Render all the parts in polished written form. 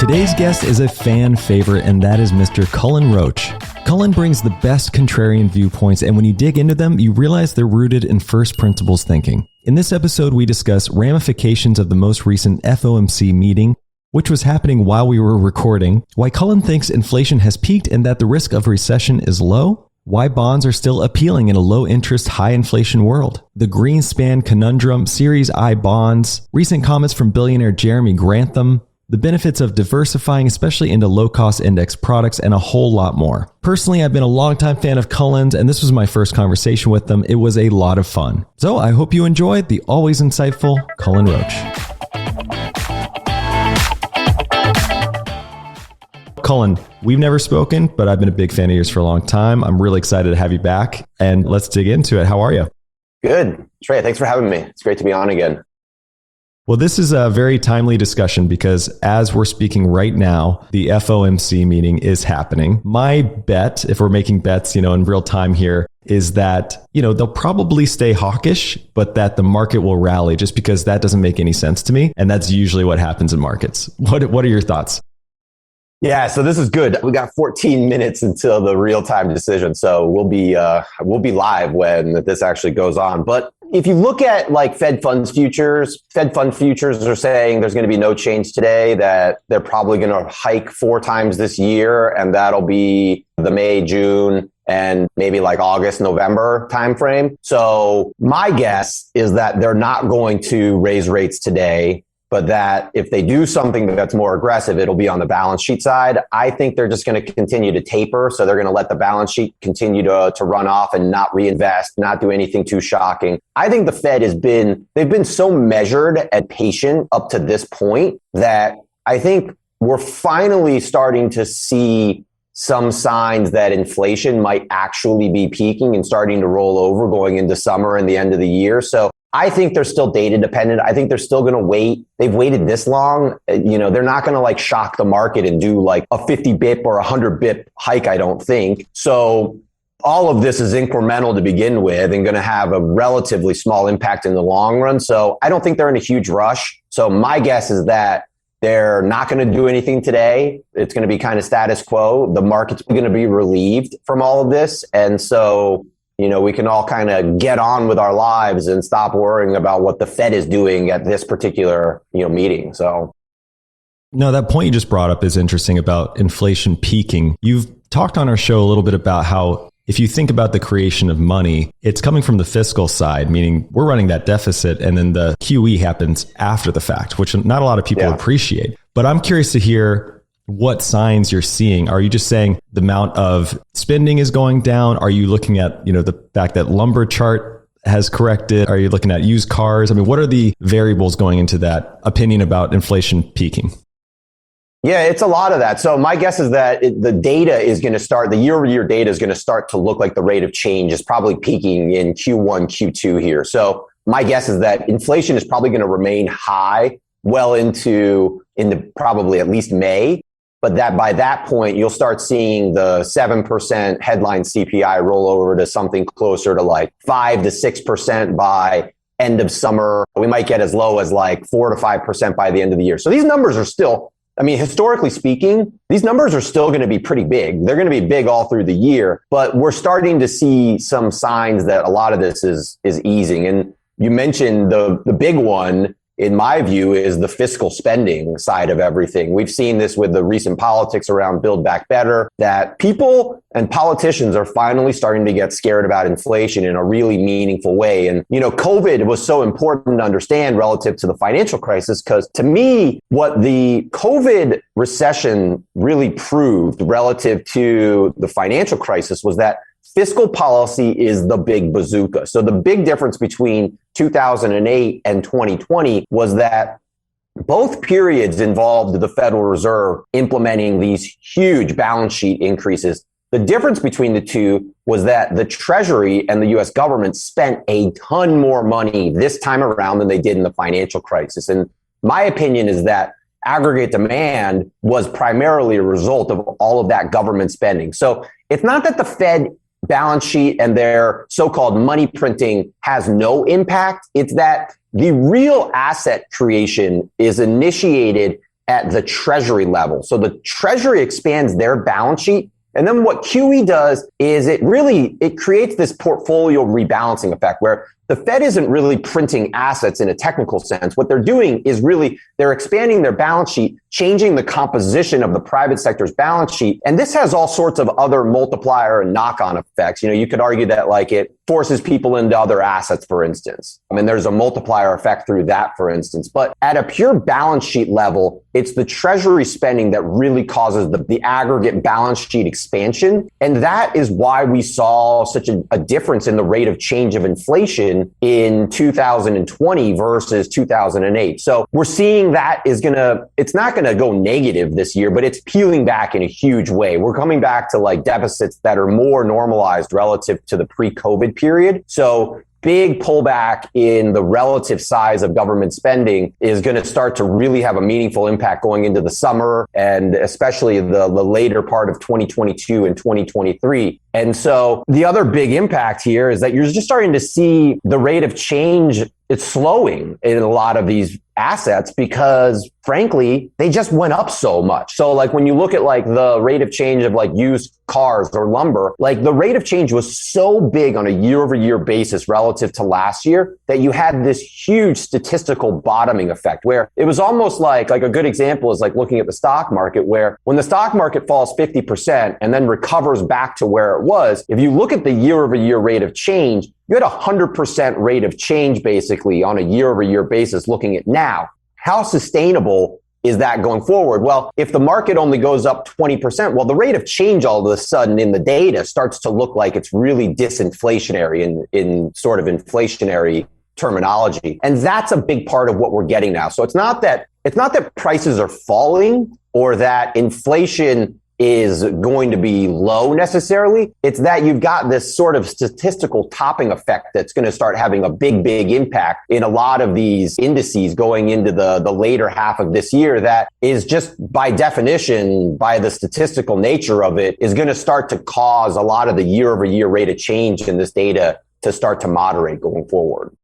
Today's guest is a fan favorite, and that is Mr. Cullen Roche. Cullen brings the best contrarian viewpoints, and when you dig into them, you realize they're rooted in first principles thinking. In this episode, we discuss ramifications of the most recent FOMC meeting, which was happening while we were recording, why Cullen thinks inflation has peaked and that the risk of recession is low, why bonds are still appealing in a low-interest, high-inflation world, the Greenspan Conundrum, Series I bonds, recent comments from billionaire Jeremy Grantham, the benefits of diversifying, especially into low-cost index products, and a whole lot more. Personally, I've been a longtime fan of Cullen's, and this was my first conversation with them. It was a lot of fun. So I hope you enjoyed the always insightful Cullen Roche. Cullen, we've never spoken, but I've been a big fan of yours for a long time. I'm really excited to have you back, and let's dig into it. How are you? Good. Trey, thanks for having me. It's great to be on again. Well, this is a very timely discussion because as we're speaking right now, the FOMC meeting is happening. My bet, if we're making bets, in real time here, is that, they'll probably stay hawkish, but that the market will rally just because that doesn't make any sense to me. And that's usually what happens in markets. What are your thoughts? Yeah, so this is good. We got 14 minutes until the real-time decision. So we'll be live when this actually goes on. But if you look at like Fed fund futures are saying there's going to be no change today, that they're probably going to hike 4 times this year. And that'll be the May, June, and maybe like August, November timeframe. So my guess is that they're not going to raise rates today, but that if they do something that's more aggressive, it'll be on the balance sheet side. I think they're just going to continue to taper. So they're going to let the balance sheet continue to run off and not reinvest, not do anything too shocking. I think the Fed they've been so measured and patient up to this point that I think we're finally starting to see some signs that inflation might actually be peaking and starting to roll over going into summer and the end of the year. So I think they're still data dependent. I think they're still going to wait. They've waited this long. They're not going to like shock the market and do like a 50 bip or 100 bip hike, I don't think. So all of this is incremental to begin with and going to have a relatively small impact in the long run. So I don't think they're in a huge rush. So my guess is that they're not going to do anything today. It's going to be kind of status quo. The market's going to be relieved from all of this. And so we can all kind of get on with our lives and stop worrying about what the Fed is doing at this particular, meeting. So. No, that point you just brought up is interesting about inflation peaking. You've talked on our show a little bit about how if you think about the creation of money, it's coming from the fiscal side, meaning we're running that deficit and then the QE happens after the fact, which not a lot of people appreciate. But I'm curious to hear what signs you're seeing. Are you just saying the amount of spending is going down? Are you looking at, the fact that lumber chart has corrected? Are you looking at used cars? I mean, what are the variables going into that opinion about inflation peaking? Yeah, it's a lot of that. So my guess is that the data is going to start, the year-over-year data is going to start to look like the rate of change is probably peaking in Q1, Q2 here. So my guess is that inflation is probably going to remain high well into probably at least May. But that by that point, you'll start seeing the 7% headline CPI roll over to something closer to like 5 to 6% by end of summer. We might get as low as like 4 to 5% by the end of the year. So these numbers are still, historically speaking, these numbers are still going to be pretty big. They're going to be big all through the year, but we're starting to see some signs that a lot of this is easing. And you mentioned the big one, in my view, is the fiscal spending side of everything. We've seen this with the recent politics around Build Back Better, that people and politicians are finally starting to get scared about inflation in a really meaningful way. And, COVID was so important to understand relative to the financial crisis, because to me, what the COVID recession really proved relative to the financial crisis was that fiscal policy is the big bazooka. So the big difference between 2008 and 2020 was that both periods involved the Federal Reserve implementing these huge balance sheet increases. The difference between the two was that the Treasury and the US government spent a ton more money this time around than they did in the financial crisis. And my opinion is that aggregate demand was primarily a result of all of that government spending. So it's not that the Fed balance sheet and their so-called money printing has no impact. It's that the real asset creation is initiated at the treasury level. So the treasury expands their balance sheet. And then what QE does is it creates this portfolio rebalancing effect where the Fed isn't really printing assets in a technical sense. What they're doing is really they're expanding their balance sheet, changing the composition of the private sector's balance sheet. And this has all sorts of other multiplier and knock-on effects. You could argue that like it forces people into other assets, for instance. I mean, there's a multiplier effect through that, for instance. But at a pure balance sheet level, it's the treasury spending that really causes the aggregate balance sheet expansion. And that is why we saw such a difference in the rate of change of inflation in 2020 versus 2008. So we're seeing that it's not going to go negative this year, but it's peeling back in a huge way. We're coming back to like deficits that are more normalized relative to the pre-COVID period. So big pullback in the relative size of government spending is going to start to really have a meaningful impact going into the summer and especially the later part of 2022 and 2023. And so the other big impact here is that you're just starting to see the rate of change. It's slowing in a lot of these assets because frankly, they just went up so much. So like when you look at like the rate of change of like used cars or lumber, like the rate of change was so big on a year over year basis relative to last year that you had this huge statistical bottoming effect where it was almost like a good example is like looking at the stock market where when the stock market falls 50% and then recovers back to where it was, if you look at the year over year rate of change, you had 100% rate of change basically on a year over year basis looking at now. How sustainable is that going forward? Well, if the market only goes up 20%, well, the rate of change all of a sudden in the data starts to look like it's really disinflationary in sort of inflationary terminology. And that's a big part of what we're getting now. So it's not that prices are falling or that inflation is going to be low necessarily. It's that you've got this sort of statistical topping effect that's going to start having a big impact in a lot of these indices going into the later half of this year that is just by definition, by the statistical nature of it, is going to start to cause a lot of the year over year rate of change in this data to start to moderate going forward.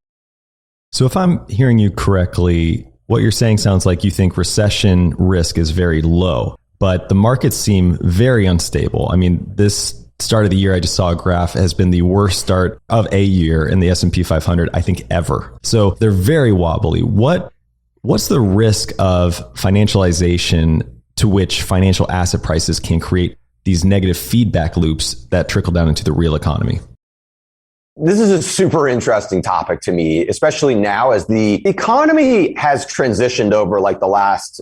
So if I'm hearing you correctly, what you're saying sounds like you think recession risk is very low. But the markets seem very unstable. I mean, this start of the year, I just saw a graph, has been the worst start of a year in the S&P 500, I think, ever. So they're very wobbly. What's the risk of financialization to which financial asset prices can create these negative feedback loops that trickle down into the real economy? This is a super interesting topic to me, especially now as the economy has transitioned over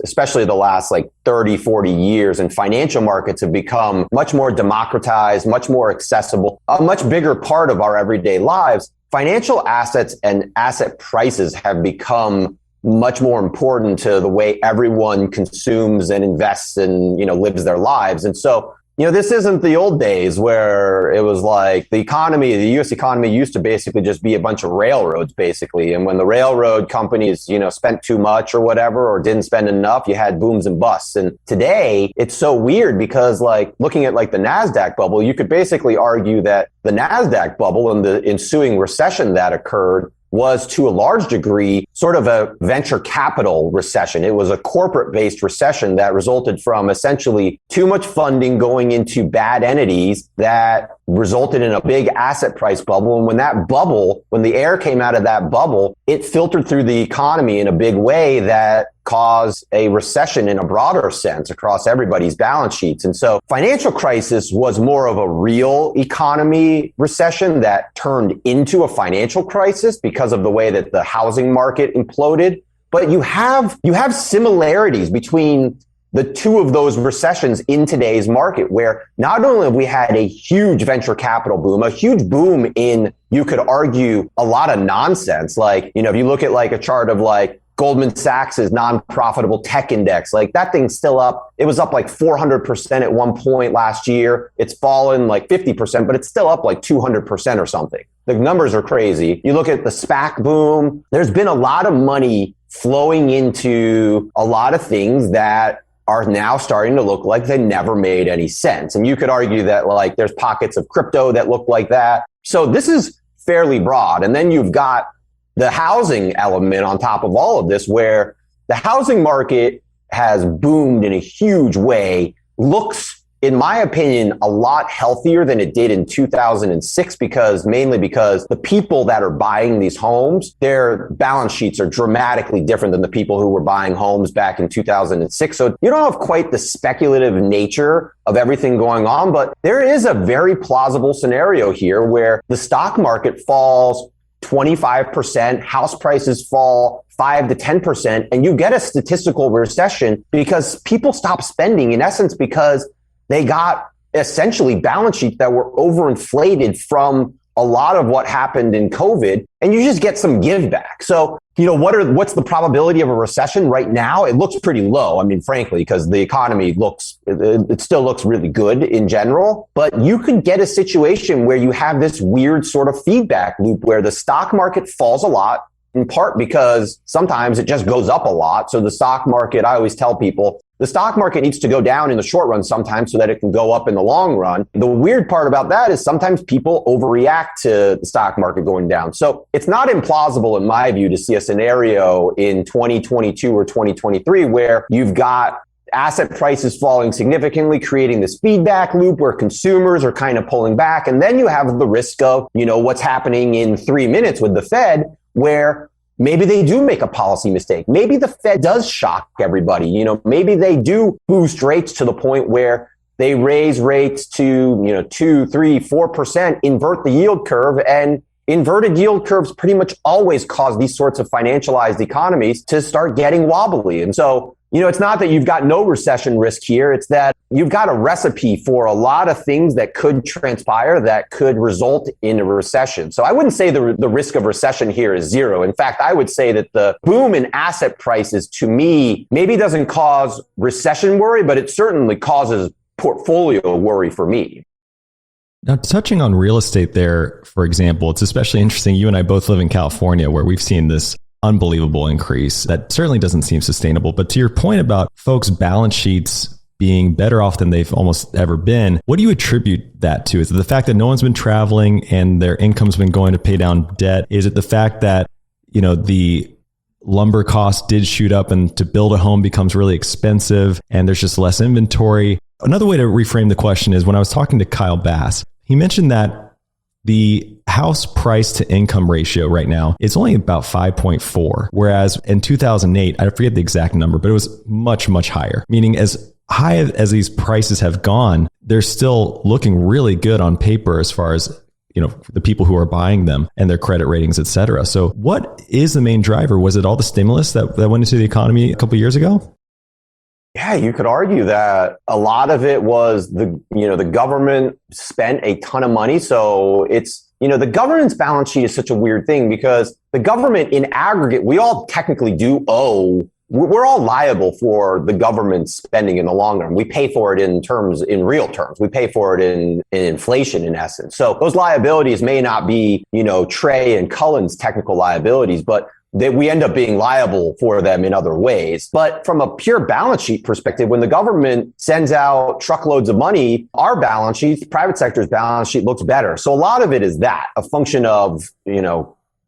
especially the last 30, 40 years, and financial markets have become much more democratized, much more accessible, a much bigger part of our everyday lives. Financial assets and asset prices have become much more important to the way everyone consumes and invests and, lives their lives. And so, this isn't the old days where it was like the U.S. economy used to basically just be a bunch of railroads, basically. And when the railroad companies, spent too much or whatever, or didn't spend enough, you had booms and busts. And today it's so weird because looking at the NASDAQ bubble, you could basically argue that the NASDAQ bubble and the ensuing recession that occurred was to a large degree sort of a venture capital recession. It was a corporate-based recession that resulted from essentially too much funding going into bad entities that resulted in a big asset price bubble. And when the air came out of that bubble, it filtered through the economy in a big way that caused a recession in a broader sense across everybody's balance sheets. And so financial crisis was more of a real economy recession that turned into a financial crisis because of the way that the housing market imploded. But you have similarities between the two of those recessions in today's market, where not only have we had a huge venture capital boom, a huge boom in, you could argue, a lot of nonsense. If you look at a chart of Goldman Sachs's non-profitable tech index, that thing's still up. It was up 400% at one point last year. It's fallen 50%, but it's still up 200% or something. The numbers are crazy. You look at the SPAC boom. There's been a lot of money flowing into a lot of things that are now starting to look like they never made any sense. And you could argue that there's pockets of crypto that look like that. So this is fairly broad. And then you've got the housing element on top of all of this, where the housing market has boomed in a huge way, looks, in my opinion, a lot healthier than it did in 2006 mainly because the people that are buying these homes, their balance sheets are dramatically different than the people who were buying homes back in 2006. So you don't have quite the speculative nature of everything going on, but there is a very plausible scenario here where the stock market falls 25%, house prices fall 5 to 10%, and you get a statistical recession because people stop spending, in essence, because they got essentially balance sheets that were overinflated from a lot of what happened in COVID, and you just get some give back. So, what's the probability of a recession right now? It looks pretty low. I mean, frankly, because the economy it still looks really good in general, but you could get a situation where you have this weird sort of feedback loop where the stock market falls a lot, in part because sometimes it just goes up a lot. So the stock market, I always tell people, the stock market needs to go down in the short run sometimes so that it can go up in the long run. The weird part about that is sometimes people overreact to the stock market going down. So it's not implausible, in my view, to see a scenario in 2022 or 2023 where you've got asset prices falling significantly, creating this feedback loop where consumers are kind of pulling back. And then you have the risk of, what's happening in 3 minutes with the Fed, where maybe they do make a policy mistake. Maybe the Fed does shock everybody. Maybe they do boost rates to the point where they raise rates to, 2, 3, 4%, invert the yield curve. And inverted yield curves pretty much always cause these sorts of financialized economies to start getting wobbly. And so, it's not that you've got no recession risk here. It's that you've got a recipe for a lot of things that could transpire that could result in a recession. So I wouldn't say the risk of recession here is zero. In fact, I would say that the boom in asset prices, to me, maybe doesn't cause recession worry, but it certainly causes portfolio worry for me. Now, touching on real estate there, for example, it's especially interesting. You and I both live in California, where we've seen this unbelievable increase that certainly doesn't seem sustainable. But to your point about folks' balance sheets being better off than they've almost ever been, what do you attribute that to? Is it the fact that no one's been traveling and their income's been going to pay down debt? Is it the fact that, the lumber cost did shoot up and to build a home becomes really expensive and there's just less inventory? Another way to reframe the question is when I was talking to Kyle Bass, he mentioned that the house price to income ratio right now is only about 5.4, whereas in 2008, I forget the exact number, but it was much, much higher. Meaning as high as these prices have gone, they're still looking really good on paper as far as, the people who are buying them and their credit ratings, et cetera. So what is the main driver? Was it all the stimulus that went into the economy a couple of years ago? Yeah, you could argue that a lot of it was the government spent a ton of money. So it's, the government's balance sheet is such a weird thing because the government in aggregate, we all technically do owe, we're all liable for the government's spending in the long run. We pay for it in real terms. We pay for it in inflation in essence. So those liabilities may not be, Trey and Cullen's technical liabilities, but that we end up being liable for them in other ways. But from a pure balance sheet perspective, when the government sends out truckloads of money, our balance sheet, private sector's balance sheet looks better. So a lot of it is that, a function of,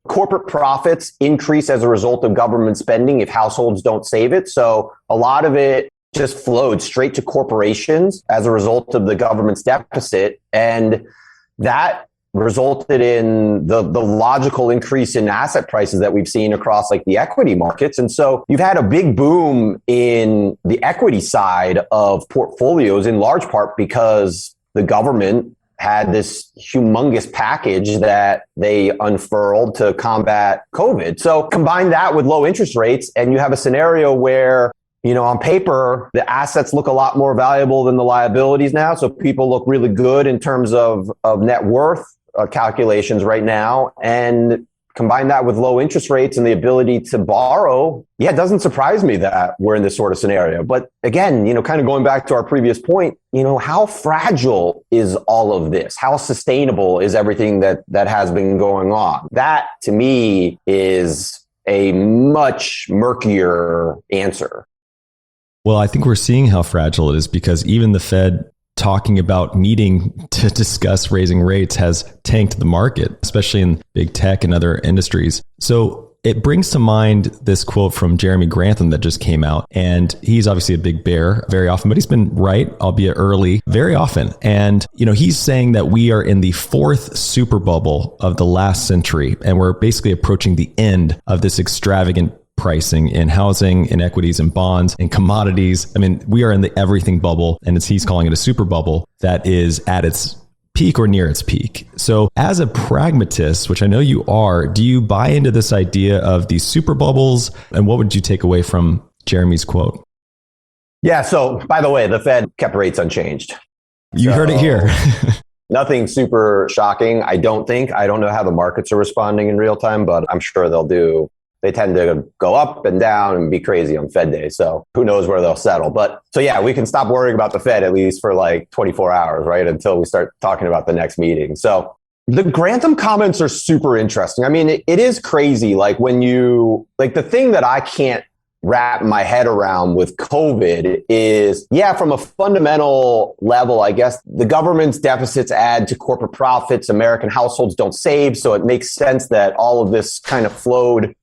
corporate profits increase as a result of government spending if households don't save it. So a lot of it just flowed straight to corporations as a result of the government's deficit. And that resulted in the logical increase in asset prices that we've seen across like the equity markets. And so you've had a big boom in the equity side of portfolios in large part because the government had this humongous package that they unfurled to combat COVID. So combine that with low interest rates and you have a scenario where, on paper, the assets look a lot more valuable than the liabilities now. So people look really good in terms of net worth calculations right now, and combine that with low interest rates and the ability to borrow. Yeah, it doesn't surprise me that we're in this sort of scenario. But again, kind of going back to our previous point, how fragile is all of this? How sustainable is everything that has been going on? That to me is a much murkier answer. Well, I think we're seeing how fragile it is because even the Fed talking about needing to discuss raising rates has tanked the market, especially in big tech and other industries. So it brings to mind this quote from Jeremy Grantham that just came out. And he's obviously a big bear very often, but he's been right, albeit early, very often. And, he's saying that we are in the fourth Superbubble of the last century. And we're basically approaching the end of this extravagant pricing in housing, in equities and bonds, and commodities. I mean, we are in the everything bubble, and he's calling it a super bubble that is at its peak or near its peak. So as a pragmatist, which I know you are, do you buy into this idea of these super bubbles? And what would you take away from Jeremy's quote? Yeah. So by the way, the Fed kept rates unchanged. You heard it here. Nothing super shocking. I don't know how the markets are responding in real time, but I'm sure they'll do. They tend to go up and down and be crazy on Fed Day. So who knows where they'll settle. But so yeah, we can stop worrying about the Fed at least for like 24 hours, right? Until we start talking about the next meeting. So the Grantham comments are super interesting. I mean, it is crazy. Like the thing that I can't wrap my head around with COVID is, from a fundamental level, I guess the government's deficits add to corporate profits. American households don't save. So it makes sense that all of this kind of flowed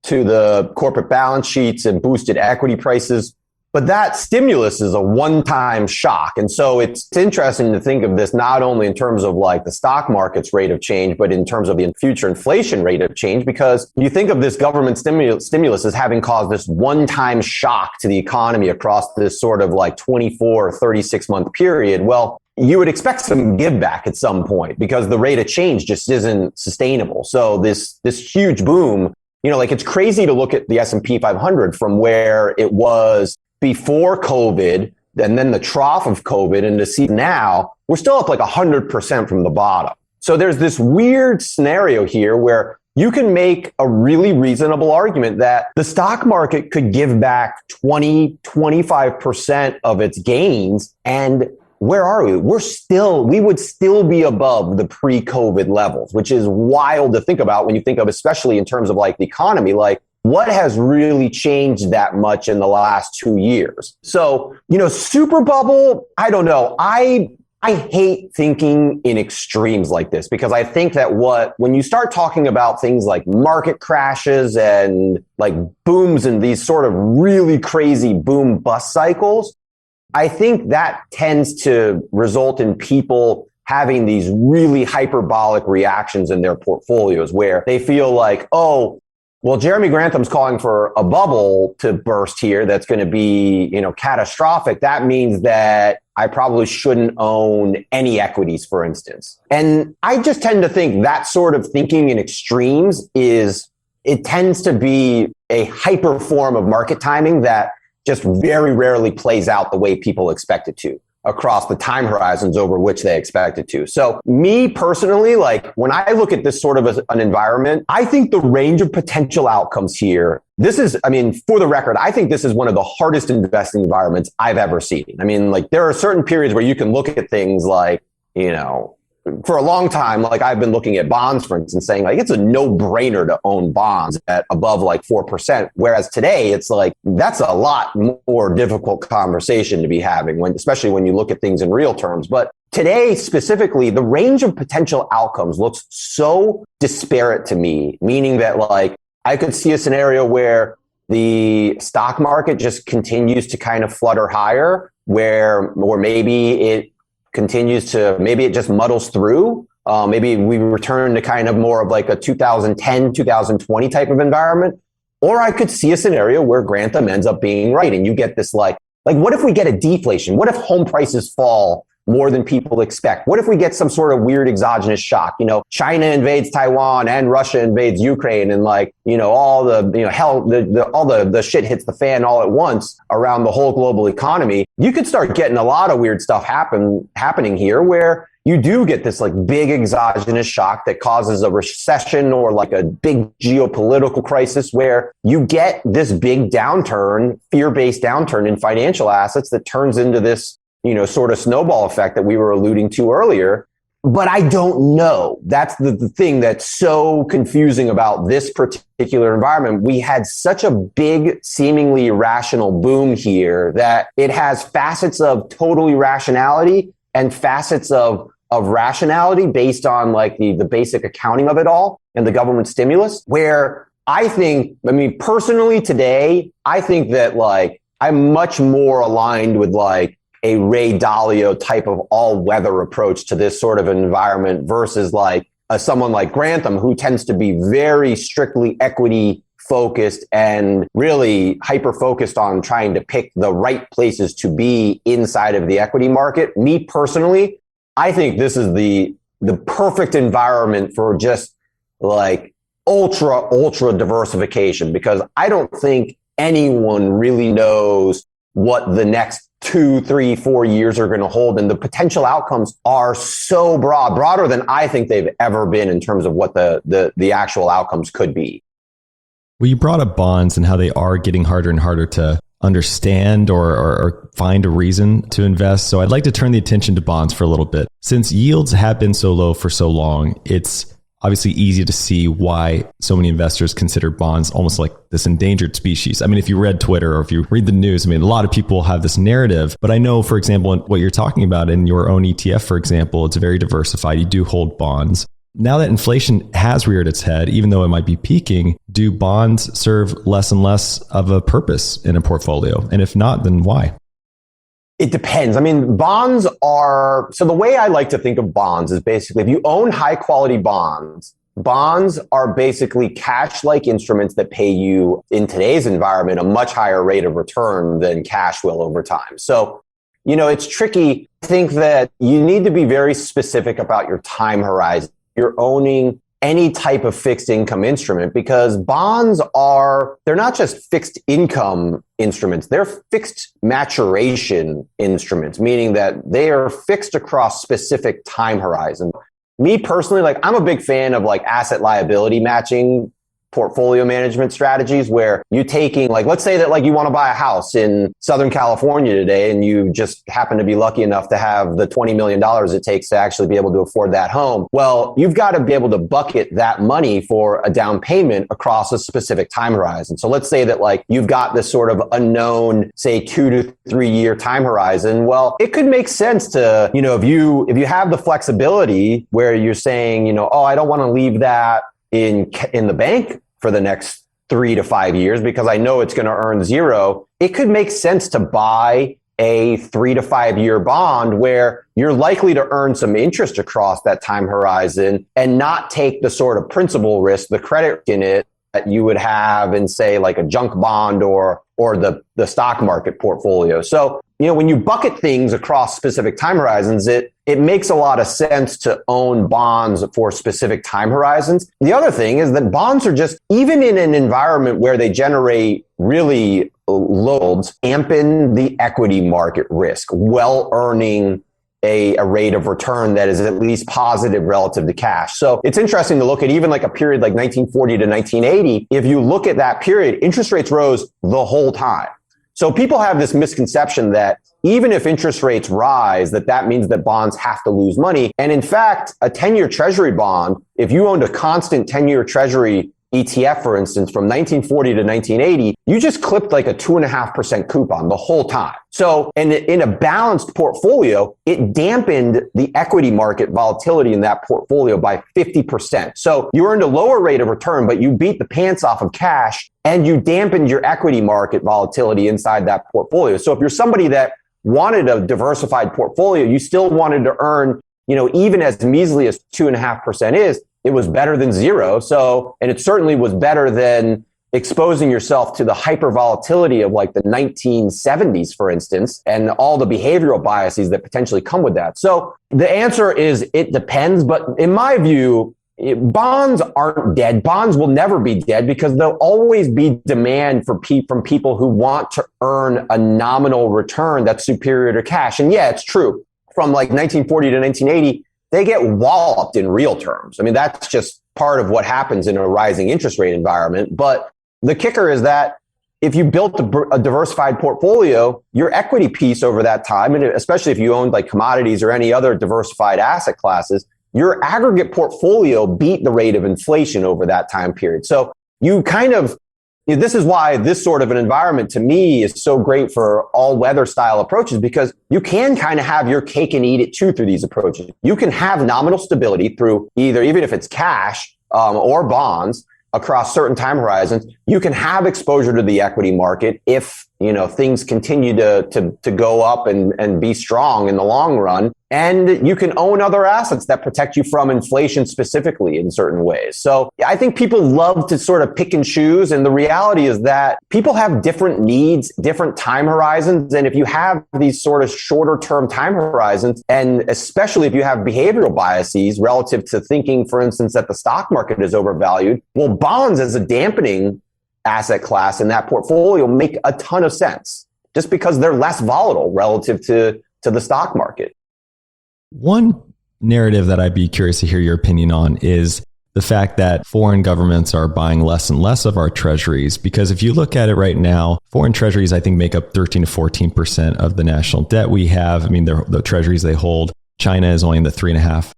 to the corporate balance sheets and boosted equity prices. But that stimulus is a one-time shock. And so it's interesting to think of this not only in terms of like the stock market's rate of change, but in terms of the future inflation rate of change, because you think of this government stimulus as having caused this one-time shock to the economy across this sort of like 24 or 36-month period. Well, you would expect some give back at some point because the rate of change just isn't sustainable. So this huge boom, it's crazy to look at the S&P 500 from where it was before COVID and then the trough of COVID and to see now we're still up like 100% from the bottom. So there's this weird scenario here where you can make a really reasonable argument that the stock market could give back 25% of its gains. And where are we? We would still be above the pre-COVID levels, which is wild to think about when you think of, especially in terms of like the economy, like what has really changed that much in the last 2 years? So, super bubble, I don't know. I hate thinking in extremes like this because I think that when you start talking about things like market crashes and like booms and these sort of really crazy boom bust cycles, I think that tends to result in people having these really hyperbolic reactions in their portfolios where they feel like, oh, well, Jeremy Grantham's calling for a bubble to burst here that's going to be, catastrophic. That means that I probably shouldn't own any equities, for instance. And I just tend to think that sort of thinking in extremes it tends to be a hyper form of market timing that just very rarely plays out the way people expect it to across the time horizons over which they expect it to. So me personally, like when I look at this sort of as an environment, I think the range of potential outcomes here, for the record, I think this is one of the hardest investing environments I've ever seen. I mean, like there are certain periods where you can look at things like, for a long time, like I've been looking at bonds, for instance, saying like it's a no-brainer to own bonds at above like 4%. Whereas today, it's like that's a lot more difficult conversation to be having, especially when you look at things in real terms. But today, specifically, the range of potential outcomes looks so disparate to me, meaning that like I could see a scenario where the stock market just continues to kind of flutter higher, or maybe it just muddles through. Maybe we return to kind of more of like a 2010, 2020 type of environment. Or I could see a scenario where Grantham ends up being right. And you get this like what if we get a deflation? What if home prices fall more than people expect? What if we get some sort of weird exogenous shock? China invades Taiwan and Russia invades Ukraine and all the shit hits the fan all at once around the whole global economy. You could start getting a lot of weird stuff happening here where you do get this like big exogenous shock that causes a recession or like a big geopolitical crisis where you get this big downturn, fear-based downturn in financial assets that turns into this sort of snowball effect that we were alluding to earlier. But I don't know. That's the thing that's so confusing about this particular environment. We had such a big, seemingly irrational boom here that it has facets of total irrationality and facets of rationality based on like the basic accounting of it all and the government stimulus, where I mean, personally today, I think that like I'm much more aligned with like a Ray Dalio type of all-weather approach to this sort of environment versus like someone like Grantham, who tends to be very strictly equity focused and really hyper focused on trying to pick the right places to be inside of the equity market. Me personally, I think this is the perfect environment for just like ultra diversification, because I don't think anyone really knows what the next 2, 3, 4 years are going to hold. And the potential outcomes are so broader than I think they've ever been in terms of what the actual outcomes could be. Well, you brought up bonds and how they are getting harder and harder to understand or find a reason to invest. So I'd like to turn the attention to bonds for a little bit. Since yields have been so low for so long, it's obviously easy to see why so many investors consider bonds almost like this endangered species. I mean, if you read Twitter or if you read the news, I mean, a lot of people have this narrative, but I know, for example, what you're talking about in your own ETF, for example, it's very diversified. You do hold bonds. Now that inflation has reared its head, even though it might be peaking, do bonds serve less and less of a purpose in a portfolio? And if not, then why? It depends. I mean, bonds are, so the way I like to think of bonds is basically if you own high quality bonds, bonds are basically cash-like instruments that pay you in today's environment a much higher rate of return than cash will over time. So, you know, it's tricky. I think that you need to be very specific about your time horizon. You're owning any type of fixed income instrument, because bonds they're not just fixed income instruments, they're fixed maturation instruments, meaning that they are fixed across specific time horizons. Me personally, like I'm a big fan of like asset liability matching portfolio management strategies, where you taking like, let's say that like you want to buy a house in Southern California today and you just happen to be lucky enough to have the $20 million it takes to actually be able to afford that home. Well, you've got to be able to bucket that money for a down payment across a specific time horizon. So let's say that like you've got this sort of unknown, say 2 to 3 year time horizon. Well, it could make sense to, you know, if you have the flexibility where you're saying, you know, oh, I don't want to leave that in the bank for the next 3 to 5 years because I know it's going to earn zero, it could make sense to buy a 3 to 5 year bond where you're likely to earn some interest across that time horizon and not take the sort of principal risk, the credit in it that you would have in, say, like a junk bond or the stock market portfolio. So, you know, when you bucket things across specific time horizons, it makes a lot of sense to own bonds for specific time horizons. The other thing is that bonds are just, even in an environment where they generate really low yields, dampen the equity market risk while earning a rate of return that is at least positive relative to cash. So it's interesting to look at even like a period like 1940 to 1980. If you look at that period, interest rates rose the whole time. So people have this misconception that even if interest rates rise, that means that bonds have to lose money. And in fact, a 10-year treasury bond, if you owned a constant 10-year treasury ETF, for instance, from 1940 to 1980, you just clipped like a 2.5% coupon the whole time. So, and in a balanced portfolio, it dampened the equity market volatility in that portfolio by 50%. So you earned a lower rate of return, but you beat the pants off of cash and you dampened your equity market volatility inside that portfolio. So if you're somebody that wanted a diversified portfolio, you still wanted to earn, you know, even as measly as 2.5% is, it was better than zero. So, and it certainly was better than exposing yourself to the hyper volatility of like the 1970s, for instance, and all the behavioral biases that potentially come with that. So the answer is it depends. But in my view, bonds aren't dead. Bonds will never be dead because there'll always be demand from people who want to earn a nominal return that's superior to cash. And yeah, it's true. From like 1940 to 1980, they get walloped in real terms. I mean, that's just part of what happens in a rising interest rate environment. But the kicker is that if you built a diversified portfolio, your equity piece over that time, and especially if you owned like commodities or any other diversified asset classes, your aggregate portfolio beat the rate of inflation over that time period. So you kind of, this is why this sort of an environment to me is so great for all weather style approaches, because you can kind of have your cake and eat it too through these approaches. You can have nominal stability through either, even if it's cash or bonds, across certain time horizons, you can have exposure to the equity market if, things continue to go up and be strong in the long run. And you can own other assets that protect you from inflation specifically in certain ways. So I think people love to sort of pick and choose. And the reality is that people have different needs, different time horizons. And if you have these sort of shorter term time horizons, and especially if you have behavioral biases relative to thinking, for instance, that the stock market is overvalued, well, bonds as a dampening asset class in that portfolio make a ton of sense just because they're less volatile relative to the stock market. One narrative that I'd be curious to hear your opinion on is the fact that foreign governments are buying less and less of our treasuries. Because if you look at it right now, foreign treasuries, I think, make up 13 to 14% of the national debt we have. I mean, the treasuries they hold, China is only in the 3.5%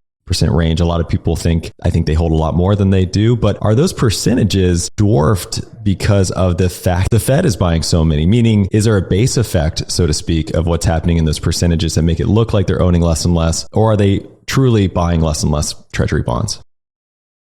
range. A lot of people I think they hold a lot more than they do. But are those percentages dwarfed because of the fact the Fed is buying so many? Meaning, is there a base effect, so to speak, of what's happening in those percentages that make it look like they're owning less and less? Or are they truly buying less and less treasury bonds?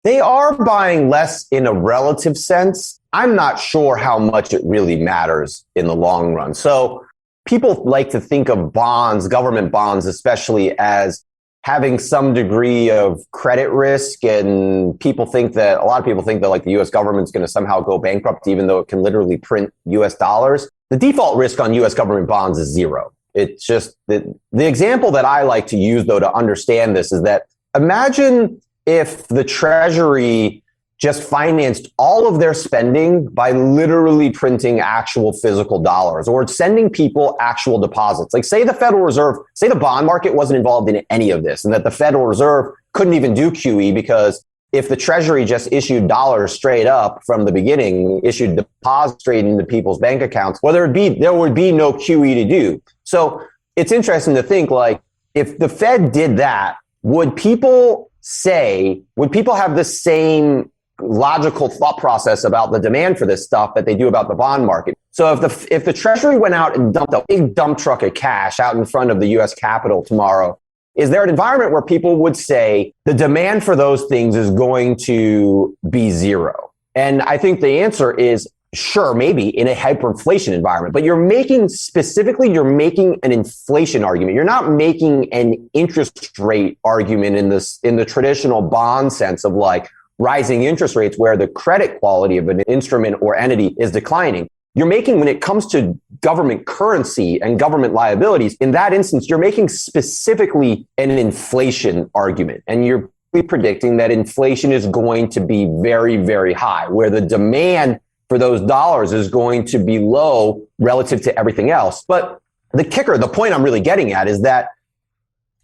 They are buying less in a relative sense. I'm not sure how much it really matters in the long run. So people like to think of bonds, government bonds, especially as having some degree of credit risk. And a lot of people think that like the US government's going to somehow go bankrupt, even though it can literally print US dollars. The default risk on US government bonds is zero. It's just the example that I like to use, though, to understand this is that imagine if the Treasury just financed all of their spending by literally printing actual physical dollars or sending people actual deposits. Like say the Federal Reserve, say the bond market wasn't involved in any of this and that the Federal Reserve couldn't even do QE because if the Treasury just issued dollars straight up from the beginning, issued deposits straight into people's bank accounts, well, there would be no QE to do. So it's interesting to think like if the Fed did that, would people have the same logical thought process about the demand for this stuff that they do about the bond market? So if the Treasury went out and dumped a big dump truck of cash out in front of the US Capitol tomorrow, is there an environment where people would say the demand for those things is going to be zero? And I think the answer is sure, maybe in a hyperinflation environment, but you're making an inflation argument. You're not making an interest rate argument in the traditional bond sense of like rising interest rates where the credit quality of an instrument or entity is declining. You're making, when it comes to government currency and government liabilities, in that instance, you're making specifically an inflation argument. And you're predicting that inflation is going to be very, very high, where the demand for those dollars is going to be low relative to everything else. But the point I'm really getting at is that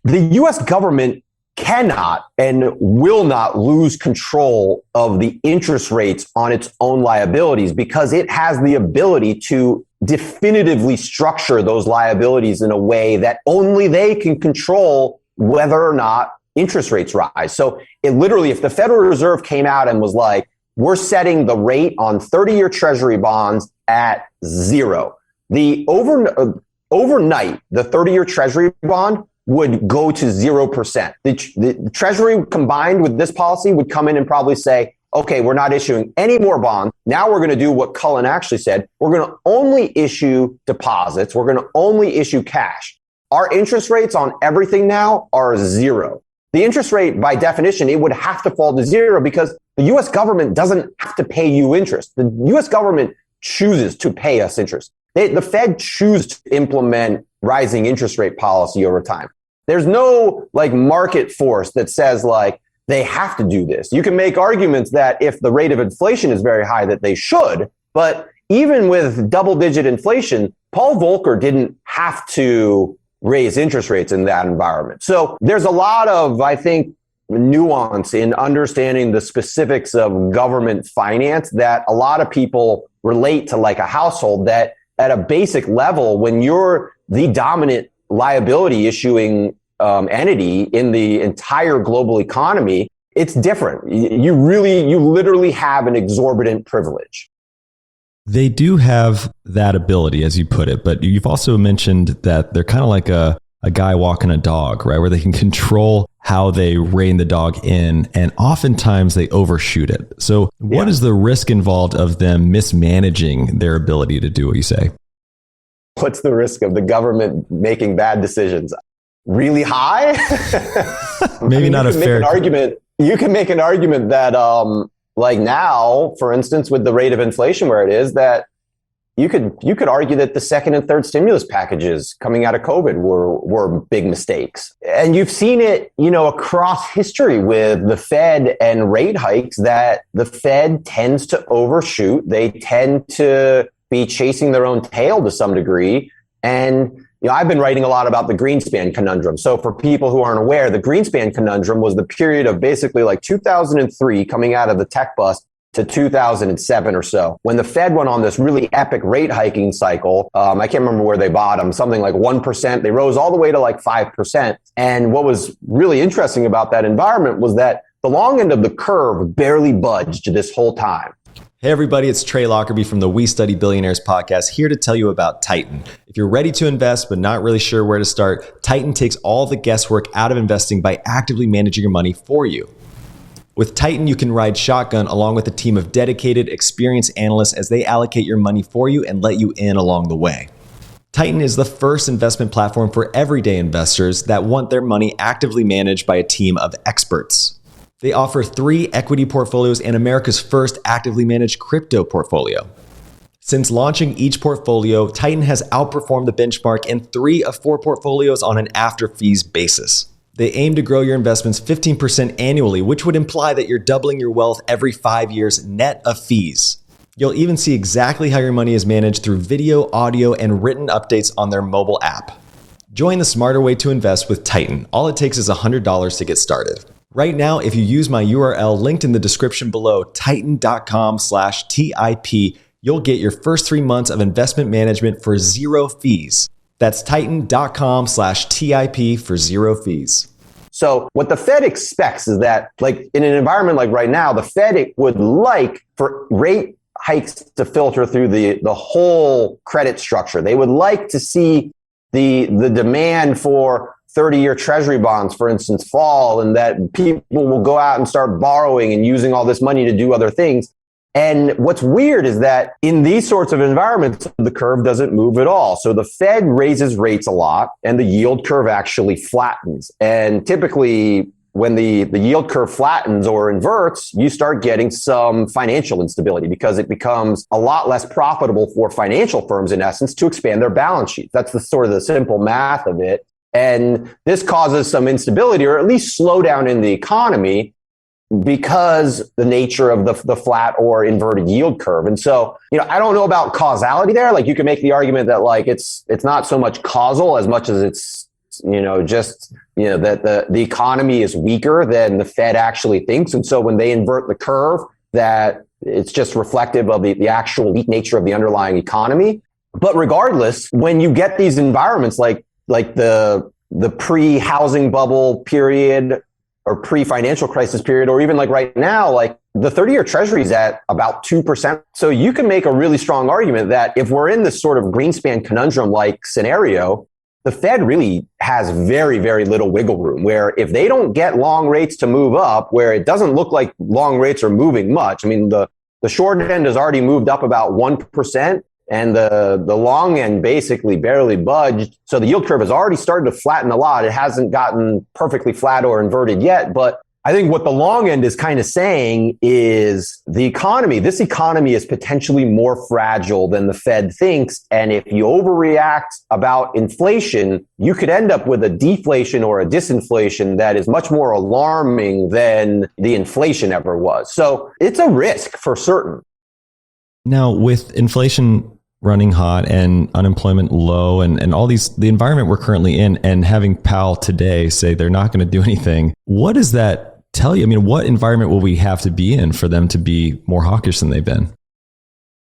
the US government cannot and will not lose control of the interest rates on its own liabilities because it has the ability to definitively structure those liabilities in a way that only they can control whether or not interest rates rise. So it literally, if the Federal Reserve came out and was like, we're setting the rate on 30-year Treasury bonds at zero, overnight, the 30-year Treasury bond would go to 0%. The Treasury combined with this policy would come in and probably say, okay, we're not issuing any more bonds. Now we're going to do what Cullen actually said. We're going to only issue deposits. We're going to only issue cash. Our interest rates on everything now are zero. The interest rate, by definition, it would have to fall to zero because the U.S. government doesn't have to pay you interest. The U.S. government chooses to pay us interest. The Fed chooses to implement rising interest rate policy over time. There's no like market force that says like they have to do this. You can make arguments that if the rate of inflation is very high that they should, but even with double-digit inflation, Paul Volcker didn't have to raise interest rates in that environment. So there's a lot of, I think, nuance in understanding the specifics of government finance that a lot of people relate to like a household that at a basic level, when you're the dominant liability issuing entity in the entire global economy, it's different. You literally have an exorbitant privilege. They do have that ability, as you put it, but you've also mentioned that they're kind of like a a guy walking a dog, right? Where they can control how they rein the dog in, and oftentimes they overshoot it. So what is the risk involved of them mismanaging their ability to do what you say? What's the risk of the government making bad decisions? Really high? Maybe not a fair argument. You can make an argument that like now, for instance, with the rate of inflation where it is, that you could argue that the second and third stimulus packages coming out of COVID were big mistakes. And you've seen it, across history with the Fed and rate hikes, that the Fed tends to overshoot. They tend to be chasing their own tail to some degree. And I've been writing a lot about the Greenspan Conundrum. So for people who aren't aware, the Greenspan Conundrum was the period of basically like 2003 coming out of the tech bust to 2007 or so, when the Fed went on this really epic rate hiking cycle. I can't remember where they bottomed, something like 1%. They rose all the way to like 5%. And what was really interesting about that environment was that the long end of the curve barely budged this whole time. Hey everybody, it's Trey Lockerbie from the We Study Billionaires podcast, here to tell you about Titan. If you're ready to invest but not really sure where to start, Titan takes all the guesswork out of investing by actively managing your money for you. With Titan, you can ride shotgun along with a team of dedicated, experienced analysts as they allocate your money for you and let you in along the way. Titan is the first investment platform for everyday investors that want their money actively managed by a team of experts. They offer 3 equity portfolios and America's first actively managed crypto portfolio. Since launching each portfolio, Titan has outperformed the benchmark in 3 of 4 portfolios on an after-fees basis. They aim to grow your investments 15% annually, which would imply that you're doubling your wealth every 5 years net of fees. You'll even see exactly how your money is managed through video, audio, and written updates on their mobile app. Join the smarter way to invest with Titan. All it takes is $100 to get started. Right now, if you use my URL linked in the description below, titan.com/TIP, you'll get your first 3 months of investment management for 0 fees. That's titan.com/TIP for 0 fees. So what the Fed expects is that, like in an environment like right now, the Fed would like for rate hikes to filter through the whole credit structure. They would like to see the demand for 30-year treasury bonds, for instance, fall, and that people will go out and start borrowing and using all this money to do other things. And what's weird is that in these sorts of environments, the curve doesn't move at all. So the Fed raises rates a lot and the yield curve actually flattens. And typically when the yield curve flattens or inverts, you start getting some financial instability because it becomes a lot less profitable for financial firms, in essence, to expand their balance sheets. That's the sort of the simple math of it. And this causes some instability, or at least slowdown in the economy, because the nature of the flat or inverted yield curve. And so, I don't know about causality there. Like you can make the argument that like it's not so much causal as much as it's, that the economy is weaker than the Fed actually thinks. And so when they invert the curve, that it's just reflective of the actual weak nature of the underlying economy. But regardless, when you get these environments like the pre-housing bubble period or pre-financial crisis period, or even like right now, like the 30-year treasury is at about 2%. So you can make a really strong argument that if we're in this sort of Greenspan conundrum-like scenario, the Fed really has very, very little wiggle room, where if they don't get long rates to move up, where it doesn't look like long rates are moving much. I mean, the short end has already moved up about 1%. And the long end basically barely budged. So the yield curve has already started to flatten a lot. It hasn't gotten perfectly flat or inverted yet. But I think what the long end is kind of saying is this economy is potentially more fragile than the Fed thinks. And if you overreact about inflation, you could end up with a deflation or a disinflation that is much more alarming than the inflation ever was. So it's a risk for certain. Now, with inflation running hot and unemployment low and all these, the environment we're currently in, and having Powell today say they're not going to do anything, what does that tell you? I mean, what environment will we have to be in for them to be more hawkish than they've been?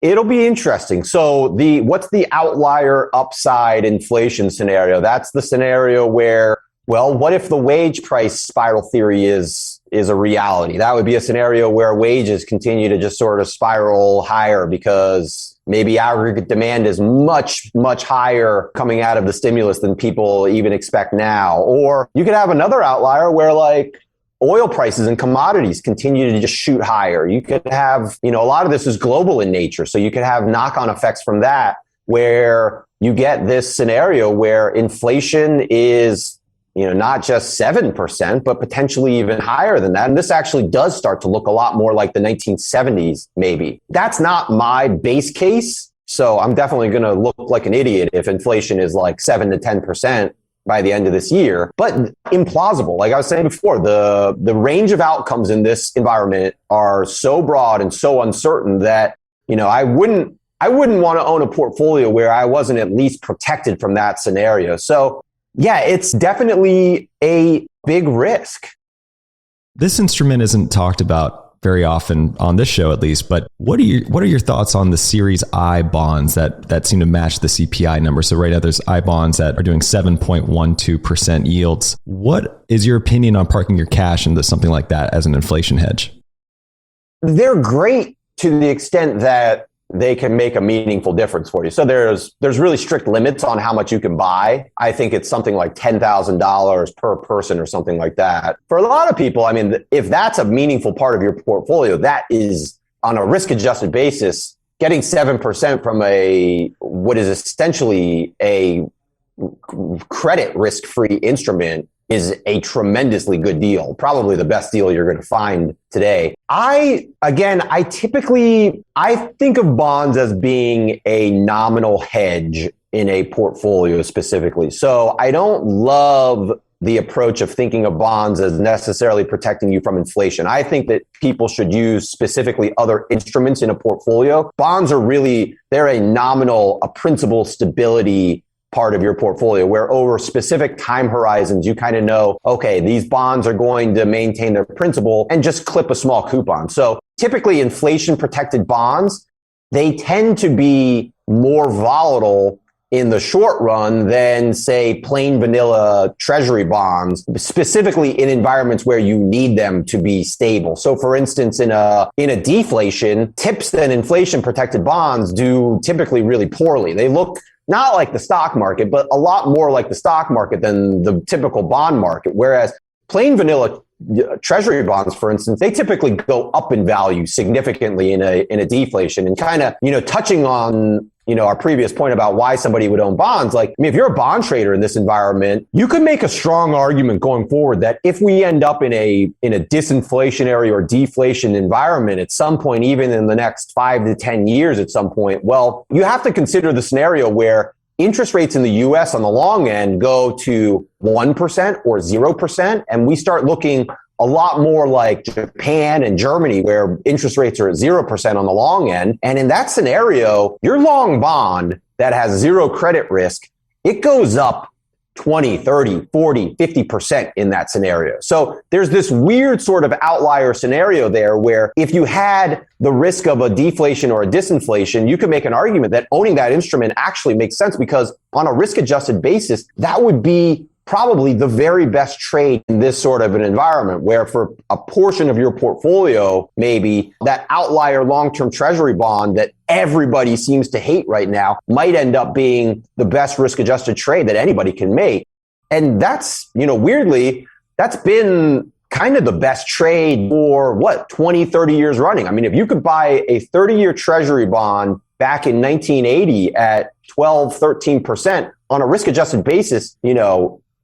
It'll be interesting. So what's the outlier upside inflation scenario? That's the scenario where, well, what if the wage price spiral theory is is a reality. That would be a scenario where wages continue to just sort of spiral higher because maybe aggregate demand is much, much higher coming out of the stimulus than people even expect now. Or you could have another outlier where like oil prices and commodities continue to just shoot higher. You could have, a lot of this is global in nature. So you could have knock-on effects from that where you get this scenario where inflation is not just 7%, but potentially even higher than that. And this actually does start to look a lot more like the 1970s, maybe. That's not my base case. So I'm definitely going to look like an idiot if inflation is like 7 to 10% by the end of this year, but implausible. Like I was saying before, the range of outcomes in this environment are so broad and so uncertain that, I wouldn't want to own a portfolio where I wasn't at least protected from that scenario. So yeah, it's definitely a big risk. This instrument isn't talked about very often on this show, at least. But what are your thoughts on the Series I bonds that seem to match the CPI number? So right now, there's I bonds that are doing 7.12% yields. What is your opinion on parking your cash into something like that as an inflation hedge? They're great to the extent that they can make a meaningful difference for you. So there's really strict limits on how much you can buy. I think it's something like $10,000 per person or something like that. For a lot of people, I mean, if that's a meaningful part of your portfolio, that is on a risk adjusted basis, getting 7% from what is essentially a credit risk-free instrument is a tremendously good deal. Probably the best deal you're going to find today. I think of bonds as being a nominal hedge in a portfolio specifically. So I don't love the approach of thinking of bonds as necessarily protecting you from inflation. I think that people should use specifically other instruments in a portfolio. Bonds are they're a principal stability part of your portfolio where over specific time horizons, you kind of know, okay, these bonds are going to maintain their principal and just clip a small coupon. So typically inflation protected bonds, they tend to be more volatile in the short run than say plain vanilla treasury bonds, specifically in environments where you need them to be stable. So for instance, in a deflation, TIPS and inflation protected bonds do typically really poorly. They look not like the stock market, but a lot more like the stock market than the typical bond market. Whereas plain vanilla treasury bonds, for instance, they typically go up in value significantly in a deflation. And kind of, touching on, our previous point about why somebody would own bonds. Like, if you're a bond trader in this environment, you could make a strong argument going forward that if we end up in a disinflationary or deflation environment at some point, even in the next 5 to 10 years at some point, well, you have to consider the scenario where interest rates in the US on the long end go to 1% or 0%, and we start looking a lot more like Japan and Germany, where interest rates are at 0% on the long end. And in that scenario, your long bond that has zero credit risk, it goes up 20, 30, 40, 50% in that scenario. So there's this weird sort of outlier scenario there where if you had the risk of a deflation or a disinflation, you could make an argument that owning that instrument actually makes sense because on a risk adjusted basis, that would be probably the very best trade in this sort of an environment where for a portion of your portfolio, maybe that outlier long-term treasury bond that everybody seems to hate right now might end up being the best risk-adjusted trade that anybody can make. And that's, weirdly, that's been kind of the best trade for 20, 30 years running. I mean, if you could buy a 30-year treasury bond back in 1980 at 12, 13% on a risk-adjusted basis,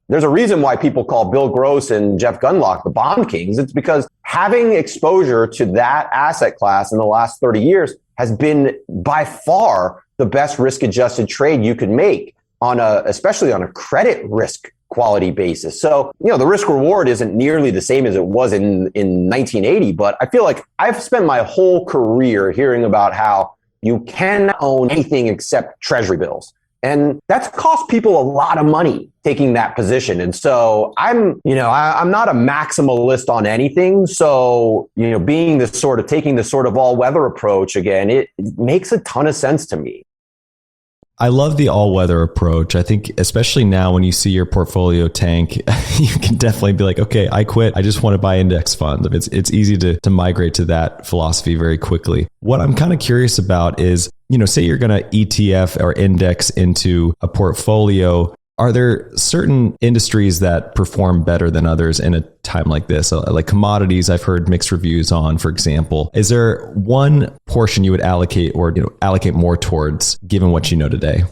there's a reason why people call Bill Gross and Jeff Gundlach the bond kings. It's because having exposure to that asset class in the last 30 years has been by far the best risk-adjusted trade you could make especially on a credit risk quality basis. So, the risk reward isn't nearly the same as it was in 1980, but I feel like I've spent my whole career hearing about how you can own anything except treasury bills. And that's cost people a lot of money taking that position. And so I'm not a maximalist on anything. So, taking this sort of all weather approach again, it makes a ton of sense to me. I love the all-weather approach. I think especially now when you see your portfolio tank, you can definitely be like, okay, I quit. I just want to buy index funds. It's easy to migrate to that philosophy very quickly. What I'm kind of curious about is, say you're going to ETF or index into a portfolio. Are there certain industries that perform better than others in a time like this? Like commodities, I've heard mixed reviews on, for example. Is there one portion you would allocate or allocate more towards given what you know today?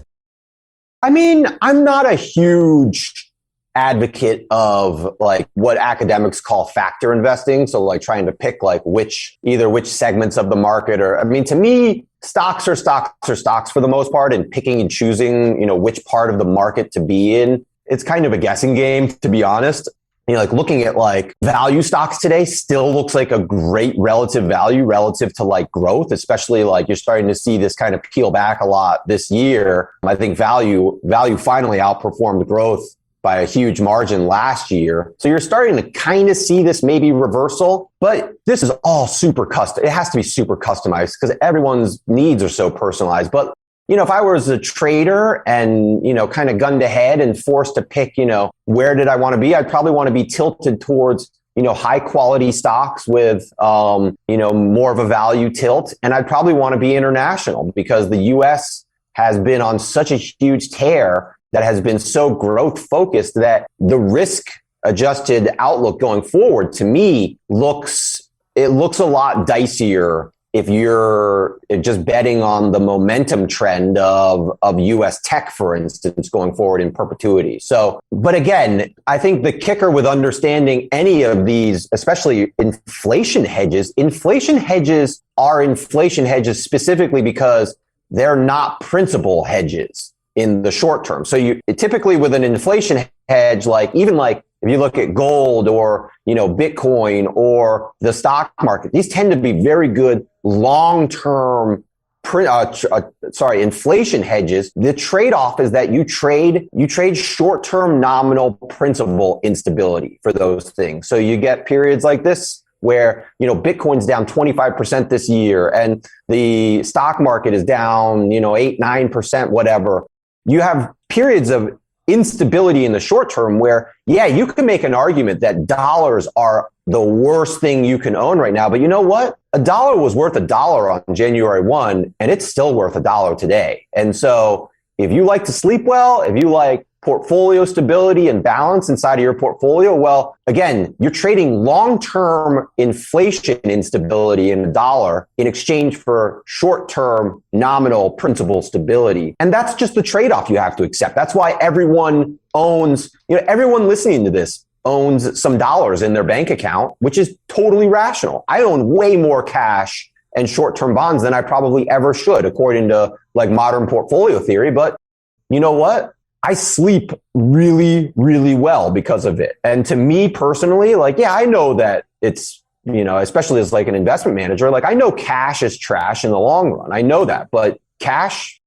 I mean, I'm not a huge advocate of like what academics call factor investing. So like trying to pick like which segments of the market to me, stocks are stocks for the most part, and picking and choosing, which part of the market to be in. It's kind of a guessing game, to be honest. Like looking at like value stocks today still looks like a great relative value relative to like growth, especially like you're starting to see this kind of peel back a lot this year. I think value finally outperformed growth by a huge margin last year. So you're starting to kind of see this maybe reversal, but this is all super custom. It has to be super customized because everyone's needs are so personalized. But, if I was a trader and, kind of gunned ahead and forced to pick, where did I want to be? I'd probably want to be tilted towards, high quality stocks with, more of a value tilt. And I'd probably want to be international because the US has been on such a huge tear that has been so growth focused that the risk adjusted outlook going forward to me looks a lot dicier if you're just betting on the momentum trend of US tech, for instance, going forward in perpetuity. So, but again, I think the kicker with understanding any of these, especially inflation hedges are inflation hedges specifically because they're not principal hedges in the short term. So you typically with an inflation hedge, even if you look at gold or, Bitcoin or the stock market, these tend to be very good long-term inflation hedges. The trade-off is that you trade short-term nominal principal instability for those things. So you get periods like this where, Bitcoin's down 25% this year and the stock market is down, 8, 9%, whatever. You have periods of instability in the short term where, you can make an argument that dollars are the worst thing you can own right now. But you know what? A dollar was worth $1 on January 1, and it's still worth $1 today. And so if you like to sleep well, if you like portfolio stability and balance inside of your portfolio, well, again, you're trading long-term inflation instability in $1 in exchange for short-term nominal principal stability. And that's just the trade-off you have to accept. That's why everyone owns, everyone listening to this owns some dollars in their bank account, which is totally rational. I own way more cash and short-term bonds than I probably ever should, according to like modern portfolio theory. But you know what? I sleep really, really well because of it. And to me personally, I know that it's, especially as like an investment manager, I know cash is trash in the long run. I know that, but cash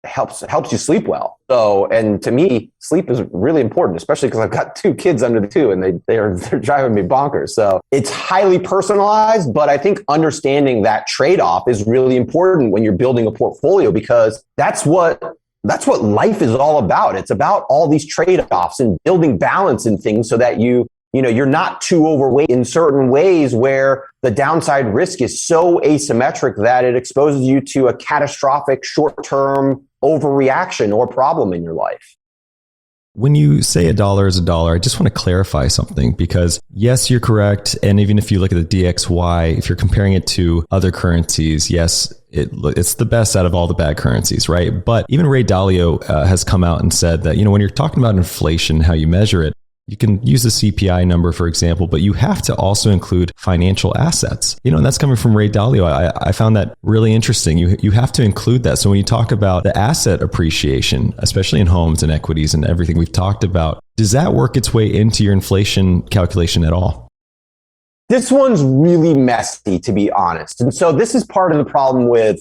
helps you sleep well. So, and to me, sleep is really important, especially because I've got 2 kids under the 2 and they're driving me bonkers. So it's highly personalized, but I think understanding that trade-off is really important when you're building a portfolio because that's what life is all about. It's about all these trade-offs and building balance in things so that you're not too overweight in certain ways where the downside risk is so asymmetric that it exposes you to a catastrophic short-term overreaction or problem in your life. When you say $1 is $1, I just want to clarify something because yes, you're correct. And even if you look at the DXY, if you're comparing it to other currencies, yes, it's the best out of all the bad currencies, right? But even Ray Dalio has come out and said that, when you're talking about inflation, how you measure it, you can use the CPI number, for example, but you have to also include financial assets. And that's coming from Ray Dalio. I found that really interesting. You have to include that. So when you talk about the asset appreciation, especially in homes and equities and everything we've talked about, does that work its way into your inflation calculation at all? This one's really messy, to be honest. And so this is part of the problem with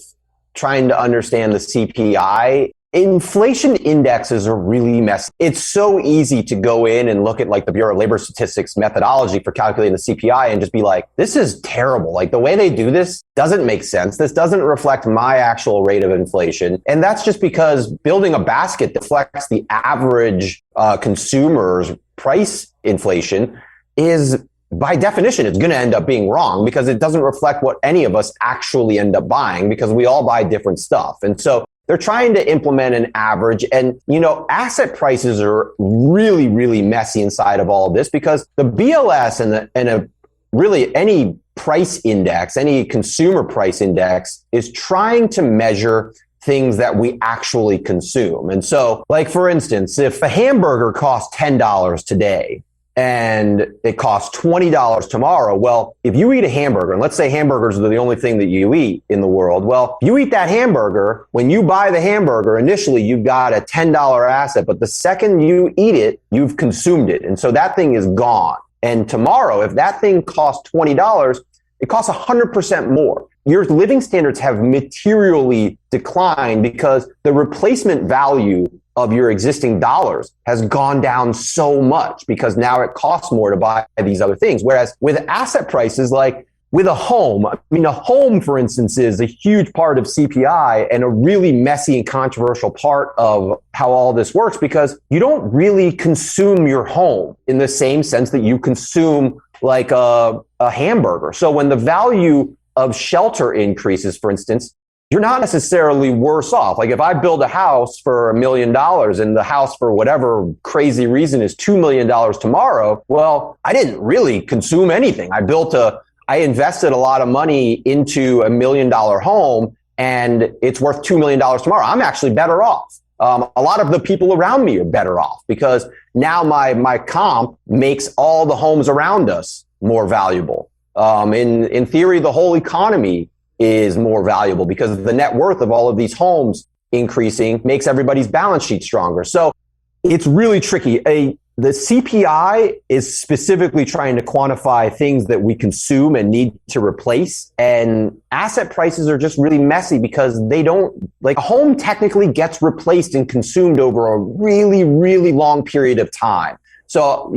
trying to understand the CPI Inflation indexes are really messy. It's so easy to go in and look at like the Bureau of Labor Statistics methodology for calculating the CPI and just be like, this is terrible. Like the way they do this doesn't make sense. This doesn't reflect my actual rate of inflation. And that's just because building a basket that reflects the average consumer's price inflation is, by definition, it's going to end up being wrong because it doesn't reflect what any of us actually end up buying because we all buy different stuff. And so they're trying to implement an average, and, asset prices are really, really messy inside of all of this because the BLS and really any price index, any consumer price index is trying to measure things that we actually consume. And so, like, for instance, if a hamburger costs $10 today, and it costs $20 tomorrow. Well, if you eat a hamburger, and let's say hamburgers are the only thing that you eat in the world. Well, you eat that hamburger, when you buy the hamburger, initially you've got a $10 asset, but the second you eat it, you've consumed it. And so that thing is gone. And tomorrow, if that thing costs $20, it costs 100% more. Your living standards have materially declined because the replacement value of your existing dollars has gone down so much because now it costs more to buy these other things. Whereas with asset prices, like with a home, a home, for instance, is a huge part of CPI and a really messy and controversial part of how all this works because you don't really consume your home in the same sense that you consume like a hamburger. So when the value of shelter increases, for instance, you're not necessarily worse off. Like if I build a house for $1 million and the house for whatever crazy reason is $2 million tomorrow, well, I didn't really consume anything. I invested a lot of money into $1 million home and it's worth $2 million tomorrow. I'm actually better off. A lot of the people around me are better off because now my comp makes all the homes around us more valuable. In theory, the whole economy is more valuable because the net worth of all of these homes increasing makes everybody's balance sheet stronger. So it's really tricky. The CPI is specifically trying to quantify things that we consume and need to replace. And asset prices are just really messy because they don't, like a home technically gets replaced and consumed over a really, really long period of time. So,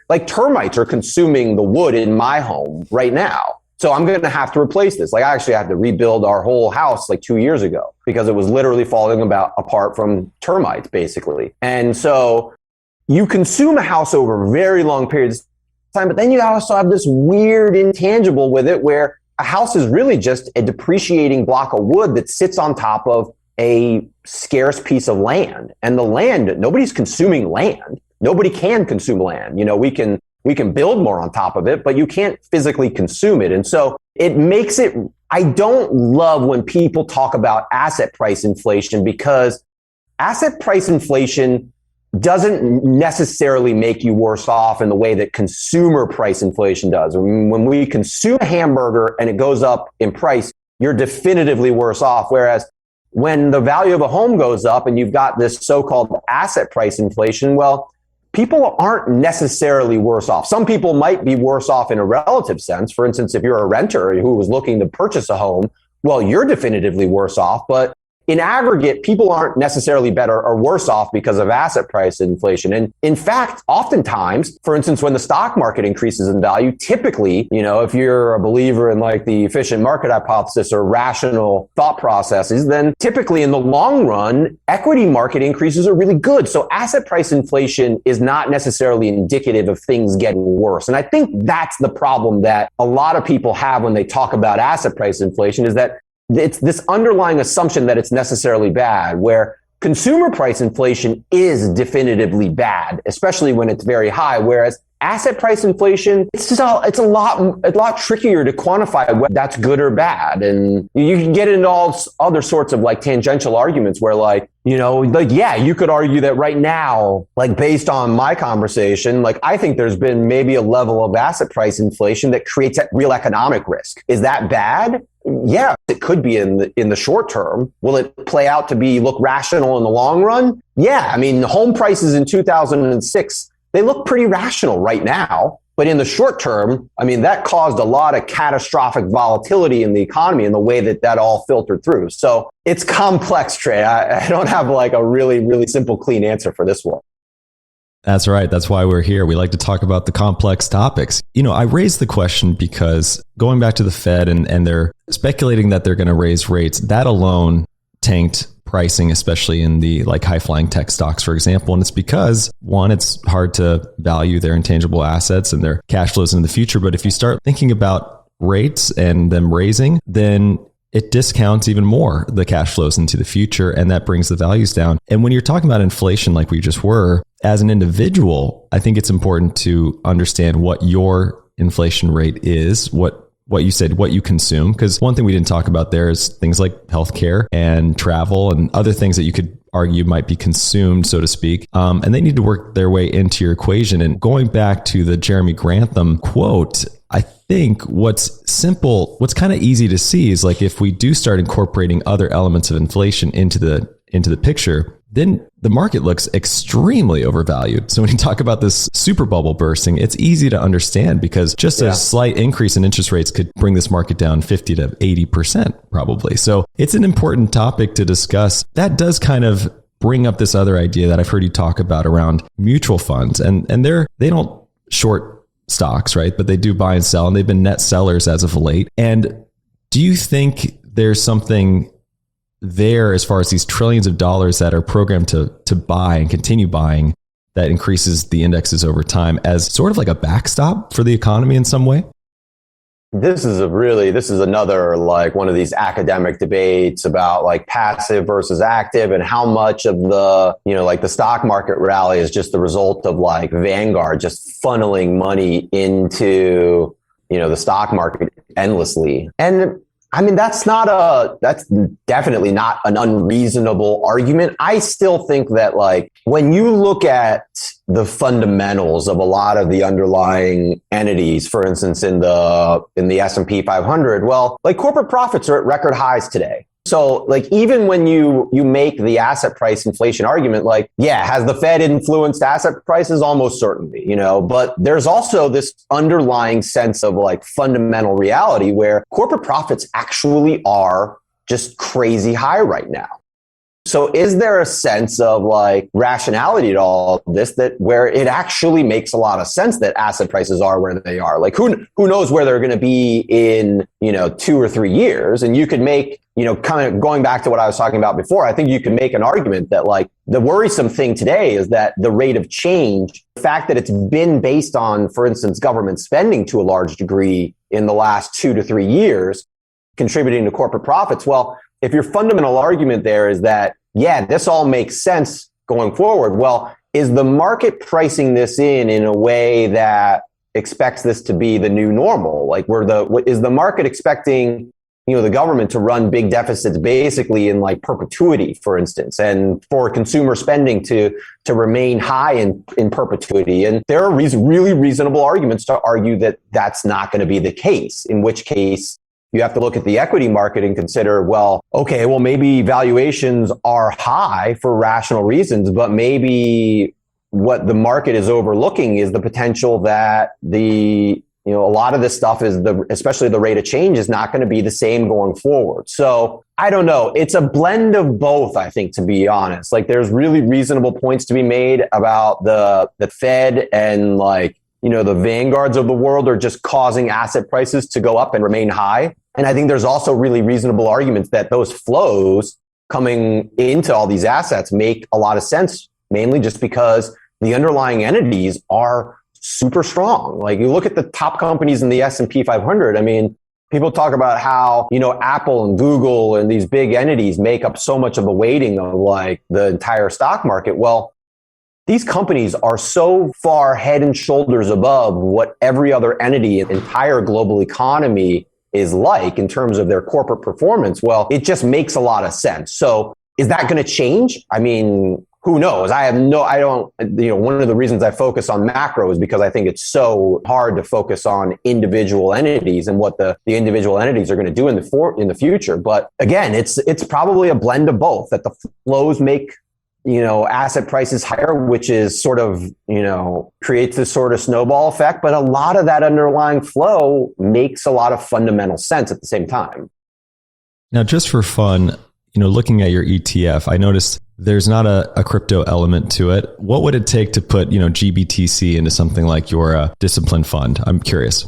like termites are consuming the wood in my home right now. So I'm going to have to replace this. Like I actually had to rebuild our whole house like 2 years ago because it was literally falling apart from termites, basically. And so you consume a house over very long periods of time, but then you also have this weird intangible with it where a house is really just a depreciating block of wood that sits on top of a scarce piece of land. And the land, nobody's consuming land. Nobody can consume land. We can build more on top of it, but you can't physically consume it. And so it makes it, I don't love when people talk about asset price inflation because asset price inflation doesn't necessarily make you worse off in the way that consumer price inflation does. When we consume a hamburger and it goes up in price, you're definitively worse off. Whereas when the value of a home goes up and you've got this so-called asset price inflation, well, people aren't necessarily worse off. Some people might be worse off in a relative sense. For instance, if you're a renter who was looking to purchase a home, well, you're definitively worse off. But in aggregate, people aren't necessarily better or worse off because of asset price inflation. And in fact, oftentimes, for instance, when the stock market increases in value, typically, if you're a believer in like the efficient market hypothesis or rational thought processes, then typically in the long run, equity market increases are really good. So asset price inflation is not necessarily indicative of things getting worse. And I think that's the problem that a lot of people have when they talk about asset price inflation is that it's this underlying assumption that it's necessarily bad, where consumer price inflation is definitively bad, especially when it's very high. Whereas asset price inflation, it's a lot trickier to quantify whether that's good or bad. And you can get into all other sorts of like tangential arguments where you could argue that right now, like based on my conversation, like I think there's been maybe a level of asset price inflation that creates that real economic risk. Is that bad? Yeah, it could be in the short term. Will it play out to look rational in the long run? Yeah, home prices in 2006, they look pretty rational right now. But in the short term, I mean, that caused a lot of catastrophic volatility in the economy and the way that that all filtered through. So it's complex, Trey. I don't have like a really, really simple, clean answer for this one. That's right. That's why we're here. We like to talk about the complex topics. You know, I raised the question because going back to the Fed and they're speculating that they're going to raise rates, that alone tanked pricing, especially in the like high flying tech stocks, for example. And it's because one, it's hard to value their intangible assets and their cash flows in the future. But if you start thinking about rates and them raising, then it discounts even more the cash flows into the future, and that brings the values down. And when you're talking about inflation like we just were, as an individual, I think it's important to understand what your inflation rate is, what you said, what you consume. Because one thing we didn't talk about there is things like healthcare and travel and other things that you could argue might be consumed, so to speak. And they need to work their way into your equation. And going back to the Jeremy Grantham quote, I think what's kind of easy to see is like if we do start incorporating other elements of inflation into the picture, then the market looks extremely overvalued. So when you talk about this Superbubble bursting, it's easy to understand because just a slight increase in interest rates could bring this market down 50 to 80% probably. So it's an important topic to discuss. That does kind of bring up this other idea that I've heard you talk about around mutual funds. And they don't short stocks, right? But they do buy and sell, and they've been net sellers as of late. And do you think there's something there as far as these trillions of dollars that are programmed to buy and continue buying that increases the indexes over time as sort of like a backstop for the economy in some way? This is another like one of these academic debates about like passive versus active and how much of the, like the stock market rally is just the result of like Vanguard just funneling money into, the stock market endlessly. And I mean, that's definitely not an unreasonable argument. I still think that like when you look at the fundamentals of a lot of the underlying entities, for instance, in the S&P 500, well, like corporate profits are at record highs today. So like even when you make the asset price inflation argument, like, yeah, has the Fed influenced asset prices? Almost certainly, but there's also this underlying sense of like fundamental reality where corporate profits actually are just crazy high right now. So is there a sense of like rationality to all this that where it actually makes a lot of sense that asset prices are where they are? Like who knows where they're going to be in, 2 or 3 years? And you could make, kind of going back to what I was talking about before, I think you can make an argument that like the worrisome thing today is that the rate of change, the fact that it's been based on, for instance, government spending to a large degree in the last 2 to 3 years, contributing to corporate profits. Well, if your fundamental argument there is that, yeah, this all makes sense going forward, well, is the market pricing this in a way that expects this to be the new normal? Like is the market expecting, the government to run big deficits basically in like perpetuity, for instance, and for consumer spending to remain high in perpetuity? And there are really reasonable arguments to argue that that's not going to be the case, in which case you have to look at the equity market and consider, well, okay, well, maybe valuations are high for rational reasons, but maybe what the market is overlooking is the potential that a lot of this stuff is especially the rate of change is not going to be the same going forward. So I don't know. It's a blend of both, I think, to be honest. Like there's really reasonable points to be made about the Fed and like, the vanguards of the world are just causing asset prices to go up and remain high. And I think there's also really reasonable arguments that those flows coming into all these assets make a lot of sense, mainly just because the underlying entities are super strong. Like you look at the top companies in the S&P 500. I mean, people talk about how, Apple and Google and these big entities make up so much of the weighting of like the entire stock market. Well, these companies are so far head and shoulders above what every other entity in the entire global economy is like in terms of their corporate performance. Well, it just makes a lot of sense. So is that going to change? I mean, who knows? One of the reasons I focus on macro is because I think it's so hard to focus on individual entities and what the individual entities are going to do in the future. But again, it's probably a blend of both, that the flows make asset prices higher, which is sort of, creates this sort of snowball effect. But a lot of that underlying flow makes a lot of fundamental sense at the same time. Now, just for fun, looking at your ETF, I noticed there's not a crypto element to it. What would it take to put, GBTC into something like your discipline fund? I'm curious.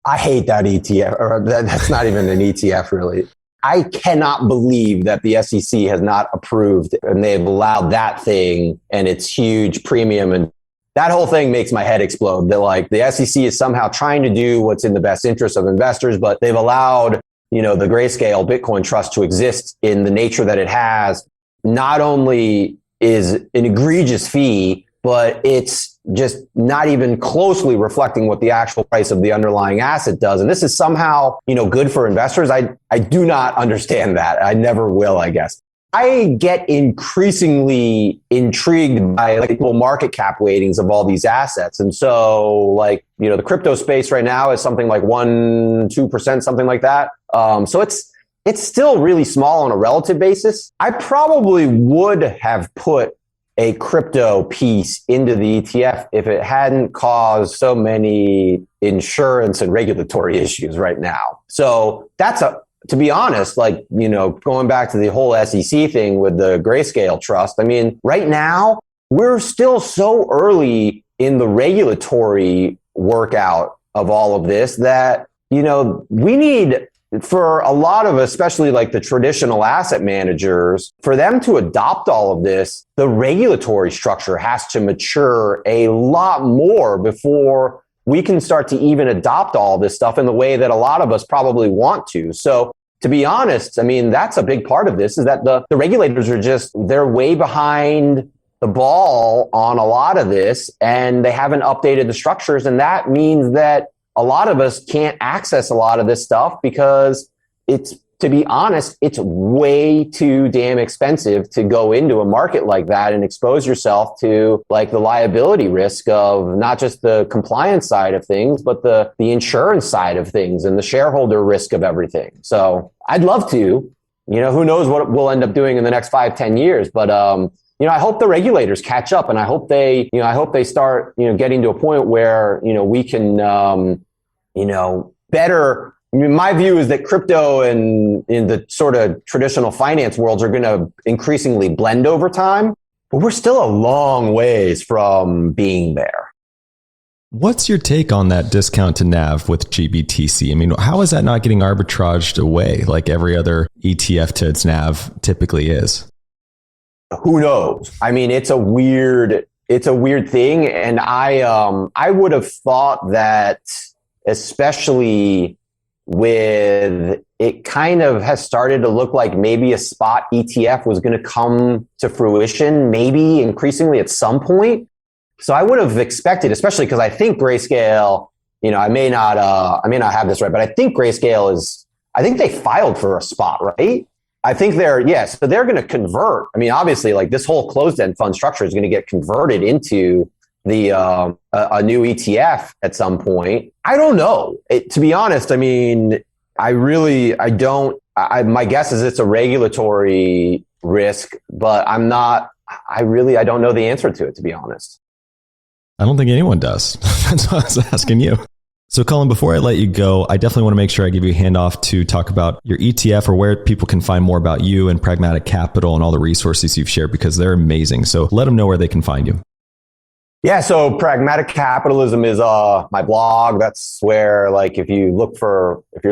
I hate that ETF, or that's not even an ETF really. I cannot believe that the SEC has not approved and they've allowed that thing and its huge premium. And that whole thing makes my head explode. That like the SEC is somehow trying to do what's in the best interest of investors, but they've allowed, the Grayscale Bitcoin Trust to exist in the nature that it has. Not only is an egregious fee, but it's just not even closely reflecting what the actual price of the underlying asset does. And this is somehow, good for investors. I do not understand that. I never will, I guess. I get increasingly intrigued by the market cap weightings of all these assets. And so the crypto space right now is something like 1-2%, something like that. So it's still really small on a relative basis. I probably would have put a crypto piece into the ETF if it hadn't caused so many insurance and regulatory issues right now. So to be honest, going back to the whole SEC thing with the Grayscale Trust, I mean, right now, we're still so early in the regulatory workout of all of this that, we need, for a lot of, especially the traditional asset managers, for them to adopt all of this, the regulatory structure has to mature a lot more before we can start to even adopt all this stuff in the way that a lot of us probably want to. So to be honest, I mean, that's a big part of this, is that the regulators they're way behind the ball on a lot of this, and they haven't updated the structures. And that means that a lot of us can't access a lot of this stuff because to be honest, it's way too damn expensive to go into a market like that and expose yourself to the liability risk of not just the compliance side of things, but the insurance side of things and the shareholder risk of everything. So I'd love to, who knows what we'll end up doing in the next 5-10 years, but, I hope the regulators catch up, and I hope they start, getting to a point where, we can, better. I mean, my view is that crypto and in the sort of traditional finance worlds are going to increasingly blend over time, but we're still a long ways from being there. What's your take on that discount to NAV with GBTC? I mean, how is that not getting arbitraged away like every other ETF to its NAV typically is? Who knows? I mean, it's a weird thing. And I would have thought that, especially with it kind of has started to look like maybe a spot ETF was going to come to fruition, maybe increasingly at some point. So I would have expected, especially because I think Grayscale, I may not have this right, but I think Grayscale I think they filed for a spot, right? I think so they're going to convert. I mean, obviously, this whole closed-end fund structure is going to get converted into the a new ETF at some point. I don't know. To be honest, I mean, I don't. My guess is it's a regulatory risk, but I don't know the answer to it, to be honest. I don't think anyone does. That's why I was asking you. So Cullen, before I let you go, I definitely want to make sure I give you a handoff to talk about your ETF or where people can find more about you and Pragmatic Capital and all the resources you've shared, because they're amazing. So let them know where they can find you. Yeah, so Pragmatic Capitalism is my blog. That's where, if you're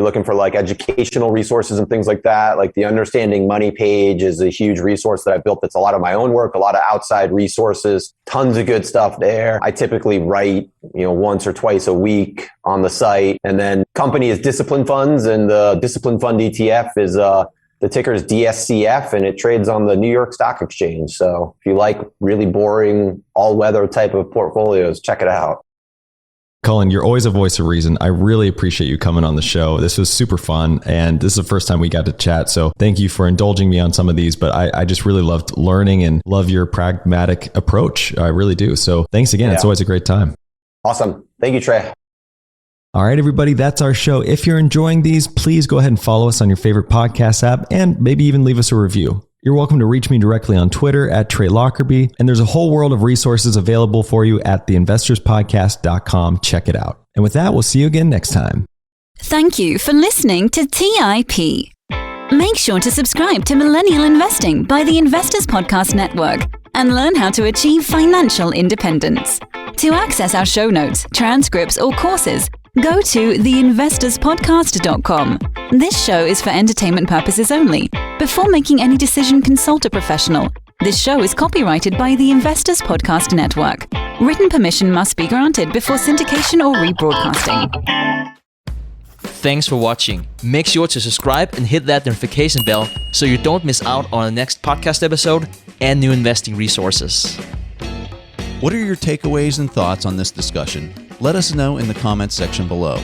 looking for educational resources and things like that, the Understanding Money page is a huge resource that I built. That's a lot of my own work, a lot of outside resources, tons of good stuff there. I typically write, once or twice a week on the site. And then company is Discipline Funds, and the Discipline Fund ETF is the ticker is DSCF, and it trades on the New York Stock Exchange. So if you like really boring, all-weather type of portfolios, check it out. Cullen, you're always a voice of reason. I really appreciate you coming on the show. This was super fun, and this is the first time we got to chat. So thank you for indulging me on some of these, but I just really loved learning and love your pragmatic approach. I really do. So thanks again. Yeah. It's always a great time. Awesome. Thank you, Trey. All right, everybody, that's our show. If you're enjoying these, please go ahead and follow us on your favorite podcast app and maybe even leave us a review. You're welcome to reach me directly on Twitter at Trey Lockerbie, and there's a whole world of resources available for you at theinvestorspodcast.com. Check it out. And with that, we'll see you again next time. Thank you for listening to TIP. Make sure to subscribe to Millennial Investing by the Investors Podcast Network and learn how to achieve financial independence. To access our show notes, transcripts, or courses, go to theinvestorspodcast.com. This show is for entertainment purposes only. Before making any decision, consult a professional. This show is copyrighted by the Investors Podcast Network. Written permission must be granted before syndication or rebroadcasting. Thanks for watching. Make sure to subscribe and hit that notification bell so you don't miss out on the next podcast episode and new investing resources. What are your takeaways and thoughts on this discussion? Let us know in the comments section below.